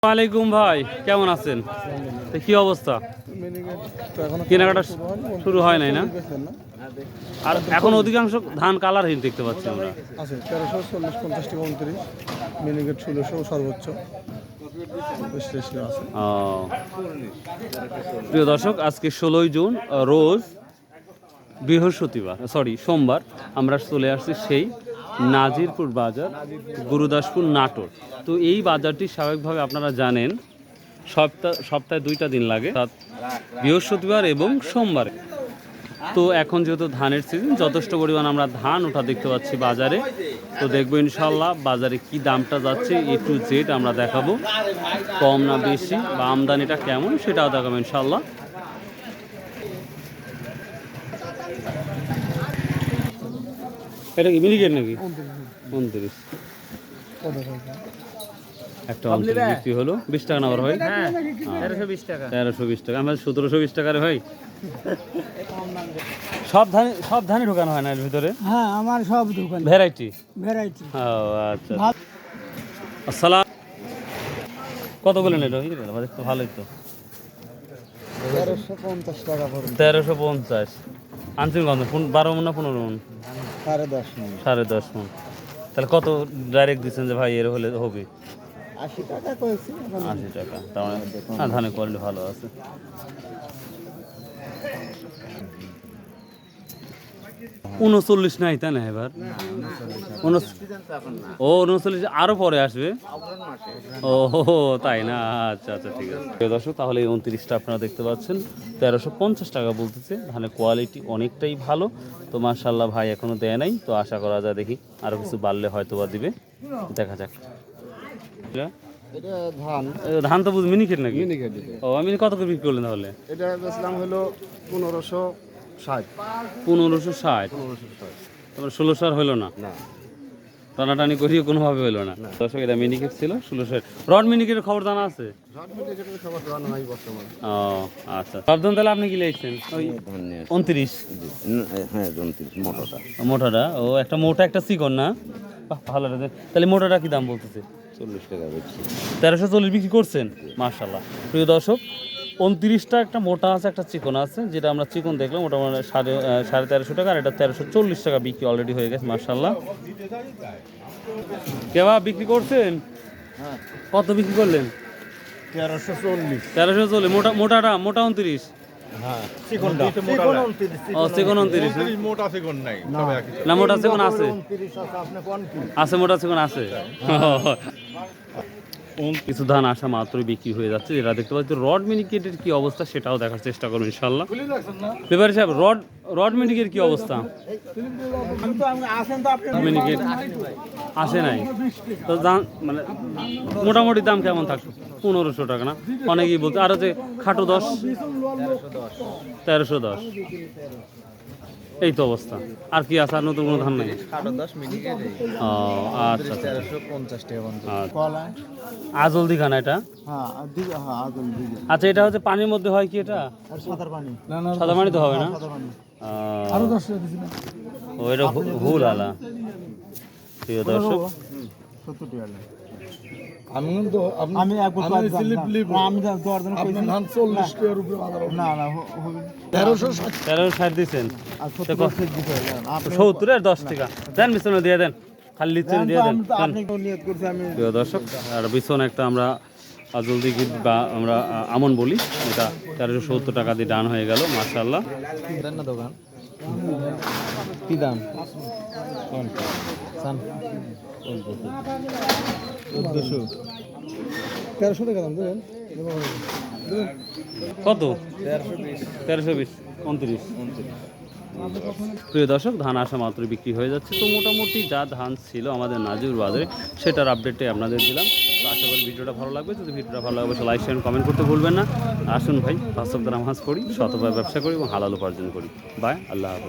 ওয়ালাইকুম ভাই, কেমন আছেন? কি অবস্থা? কেনাকাটা শুরু হয় নাই না? আর এখন অধিকাংশ ধান কালারহীন দেখতে পাচ্ছি আমরা। আছে 1340 50 টাকা 29 মিনিকেট 1600 সর্বোচ্চ আছে। প্রিয় দর্শক, আজকে 16 জুন, রোজ সোমবার। আমরা চলে আসছি সেই নাজিরপুর বাজার, গুরুদাসপুর, নাটোর। তো এই বাজারটি স্বাভাবিকভাবে আপনারা জানেন সপ্তাহে 2টা দিন লাগে, বৃহস্পতিবার এবং সোমবার। তো এখন যেহেতু ধানের সিজন, যথেষ্ট পরিমাণ আমরা ধান ওঠা দেখতে পাচ্ছি বাজারে। তো দেখবো ইনশাল্লাহ বাজারে কি দামটা যাচ্ছে, A to Z আমরা দেখাবো, কম না বেশি বা আমদানিটা কেমন সেটাও দেখাবো ইনশাল্লাহ। এটা কি মিনিকেট নাকি? 29 একটা 29 বিক্রি হলো। 20 টাকা নেওয়ার হয়। 1320 টাকা। 1320 টাকা। আমরা 1720 টাকার ভাই। সব ধানই ঢোকানো হয় না এর ভিতরে? হ্যাঁ, আমার সব দোকান ভ্যারাইটি। ও আচ্ছা। আসসালাম। কত বলেন এটা? তো ভালোই তো। 1350 টাকা পড়বে। 1350। আনছেন কত? 12 মণ না 15 মণ? 10.5 মণ। 10.5 মণ। তাহলে কত ডাইরেক্ট দিচ্ছেন যে ভাই এর হলে হবে? 80 টাকা কইছি। 80 টাকা। তার মানে ধানের কোয়ালিটি ভালো আছে। উনচল্লিশ নাই তাই না এবার? 39 আরো পরে আসবে। ও তাই না? আচ্ছা, ঠিক আছে দর্শক, তাহলে এই 29টা আপনারা দেখতে পাচ্ছেন 1350 টাকা বলতেছে। ধানের কোয়ালিটি অনেকটাই ভালো। তো মাশাআল্লাহ ভাই এখনো দেয় নাই, তো আশা করা যায় দেখি আরো কিছু বাড়লে হয়তো বা দিবে, দেখা যাক। এটা ধান তো বুঝ মিনিকেট নাকি? মিনিকেট। আমি কত করে বিক্রি করলেন তাহলে? এটা বেচলাম হলো 1560। 1560। তারপরে 1600 আর হলো না? টানাটানি করিয়ে কোনোভাবে হলো না। দর্শক, এটা মিনিকেট ছিল 1600। রড মিনিকেটের খবর জানা আছে? ও আচ্ছা। সাবধান, তাহলে আপনি কি লিখছেন? 29। হ্যাঁ 29 মোটাটা। ও একটা মোটা একটা চিকন না? ভালো। তাহলে মোটাটা কি দাম বলতেছে? 40 টাকা বেচছি। 1340 বিক্রি করছেন? মাশাআল্লাহ। প্রিয় দর্শক, 29টা একটা মোটা আছে, একটা চিকন আছে। যেটা আমরা চিকন দেখলাম ওটা মানে 1350 টাকা, আর এটা 1340 টাকা বিক্রি অলরেডি হয়ে গেছে। মাশাআল্লাহ। কেবা বিক্রি করছেন? কত বিক্রি করলেন? 1340। মোটা 29। চিকনটা চিকন 29। মোটা চিকন নাই, না মোটা চিকন আছে। মোটা চিকন আছে। কিছু ধান আসা মাত্রই বিক্রি হয়ে যাচ্ছে, যেটা দেখতে পাচ্ছি। রড মিনিকেটের কি অবস্থা সেটাও দেখার চেষ্টা করবো ইনশাল্লাহ। ব্যাপারী সাহেব, রড মিনিকেটের কি অবস্থা? মিনিকেট আসে নাই তো দাম মানে মোটামুটি দাম কেমন থাকতো? 1500 টাকা না? অনেকেই বলছে। আর হচ্ছে খাটো 10, 1310। এই তো অবস্থা। আর কি আছে? আর নতুন কোনো ধান নাই? ও আচ্ছা। 1350 টাকা। আজল দিঘা না এটা? আচ্ছা, এটা হচ্ছে পানির মধ্যে হয় কি এটা? সাদা পানি তো হবে না? ও এটা ভুল আলা। প্রিয় দর্শক, দিচ্ছেন 70 আর 10 টাকা দেন, বিছানো দিয়ে দেন, খালি লিচুন দিয়ে দেন। প্রিয় দর্শক, আর বিছানো একটা আমরা জলদি বা আমরা আমন বলি, এটা 1370 টাকা দিয়ে ডান হয়ে গেল। মাশাআল্লাহ। দোকান কি দাম? 1300 টাকা দাম দেবেন। কত? 1320। 29। প্রিয় দর্শক, ধান আসা মাত্র বিক্রি হয়ে যাচ্ছে। তো মোটামুটি যা ধান ছিল আমাদের নাজির বাজারে, সেটার আপডেটটাই আপনাদের দিলাম। তো আশা করি ভিডিওটা ভালো লাগবে। যদি ভিডিওটা ভালো লাগবে লাইক শেয়ার কমেন্ট করতে ভুলবেন না। আসুন ভাই, 5 ওয়াক্ত নামাজ পড়ি, শতভাবে ব্যবসা করি এবং হালাল উপার্জন করি। বাই, আল্লাহ হাফেজ।